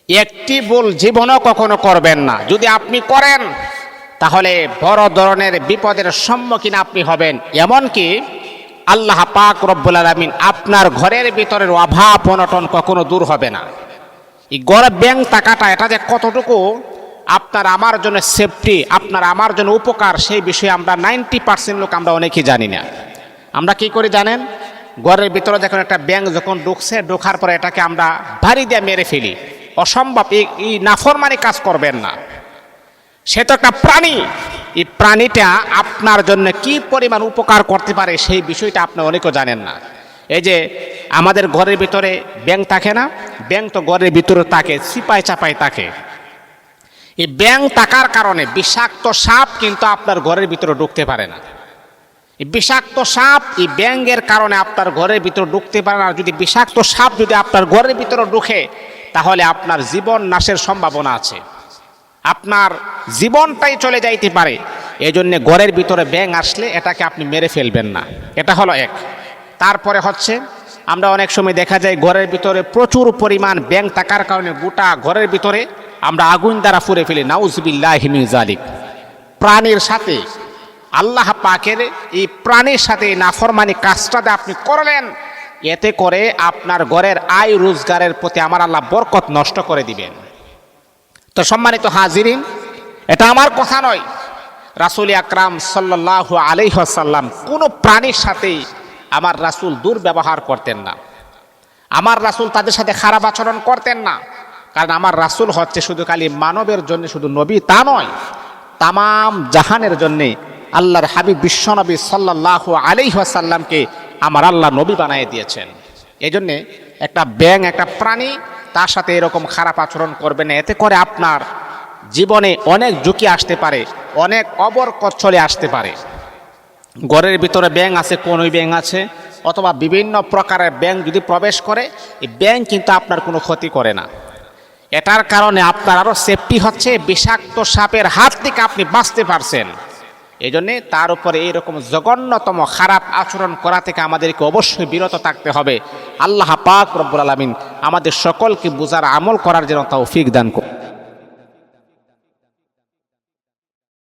একটি ভুল জীবনও কখনো করবেন না। যদি আপনি করেন তাহলে বড় ধরনের বিপদের সম্মুখীন আপনি হবেন। এমনকি আল্লাহ পাক রব্বুল আলামিন আপনার ঘরের ভিতরের অভাব অনটন কখনো দূর হবে না। এই ঘরে ব্যাংক টাকাটা এটা যে কতটুকু আপনার আমার জন্য সেফটি, আপনার আমার জন্য উপকার, সেই বিষয়ে আমরা 90% লোক আমরা অনেকেই জানি না। আমরা কি করি জানেন? ঘরের ভিতরে যখন একটা ব্যাংক যখন ঢোকার পরে এটাকে আমরা ভারী দিয়ে মেরে ফেলি। অসম্ভব, এই নাফরমানি কাজ করবেন না। সে তো একটা প্রাণী। এই প্রাণীটা আপনার জন্য কি পরিমাণ উপকার করতে পারে সেই বিষয়টা আপনি অনেকেও জানেন না। এই যে আমাদের ঘরের ভিতরে ব্যাংক থাকে না, ব্যাংক তো ঘরের ভিতরে থাকে, চিপায় চাপায় থাকে। এই ব্যাংক থাকার কারণে বিষাক্ত সাপ কিন্তু আপনার ঘরের ভিতরে ঢুকতে পারে না। এই বিষাক্ত সাপ এই ব্যাংকের কারণে আপনার ঘরের ভিতরে ঢুকতে পারে না। যদি বিষাক্ত সাপ যদি আপনার ঘরের ভিতরে ঢুকে তাহলে আপনার জীবন নাশের সম্ভাবনা আছে, আপনার জীবনটাই চলে যাইতে পারে। এই জন্যে ঘরের ভিতরে ব্যাঙ আসলে এটাকে আপনি মেরে ফেলবেন না। এটা হলো এক। তারপরে হচ্ছে আমরা অনেক সময় দেখা যায় ঘরের ভিতরে প্রচুর পরিমাণ ব্যাঙ থাকার কারণে গোটা ঘরের ভিতরে আমরা আগুন দ্বারা পুড়ে ফেলি। নাউজুবিল্লাহি মিন যালিক। প্রাণীর সাথে আল্লাহ পাকের এই প্রাণীর সাথে নাফরমানি কাজটাতে আপনি করলেন, এতে করে আপনার ঘরের আয় রোজগারের প্রতি আমার আল্লাহ বরকত নষ্ট করে দিবেন। তো সম্মানিত হাজিরিন, এটা আমার কথা নয়, রাসূল আকরাম সাল্লাল্লাহু আলাইহি ওয়াসাল্লাম কোনো প্রাণীর সাথেই আমার রাসূল দুর্ব্যবহার করতেন না। আমার রাসূল তাদের সাথে খারাপ আচরণ করতেন না। কারণ আমার রাসূল হচ্ছে শুধু খালি মানবের জন্য শুধু নবী তা নয়, তামাম জাহানের জন্যে আল্লাহর হাবিব বিশ্বনবী সাল্লাল্লাহু আলাইহি ওয়াসাল্লামকে আমার আল্লাহ নবী বানিয়ে দিয়েছেন। এই জন্যে একটা ব্যাঙ একটা প্রাণী, তার সাথে এরকম খারাপ আচরণ করবে না। এতে করে আপনার জীবনে অনেক ঝুঁকি আসতে পারে, অনেক অবরকত চলে আসতে পারে। ঘরের ভিতরে ব্যাঙ আছে, কোন ব্যাঙ আছে, অথবা বিভিন্ন প্রকারের ব্যাঙ যদি প্রবেশ করে, এই ব্যাঙ কিন্তু আপনার কোনো ক্ষতি করে না। এটার কারণে আপনার আরও সেফটি হচ্ছে, বিষাক্ত সাপের হাত থেকে আপনি বাঁচতে পারছেন। এই জন্যে তার উপরে এইরকম জঘন্যতম খারাপ আচরণ করা থেকে আমাদেরকে অবশ্যই বিরত থাকতে হবে। আল্লাহ পাক রব্বুল আলামিন আমাদের সকলকে বুঝার আমল করার জন্য তৌফিক দান করুন।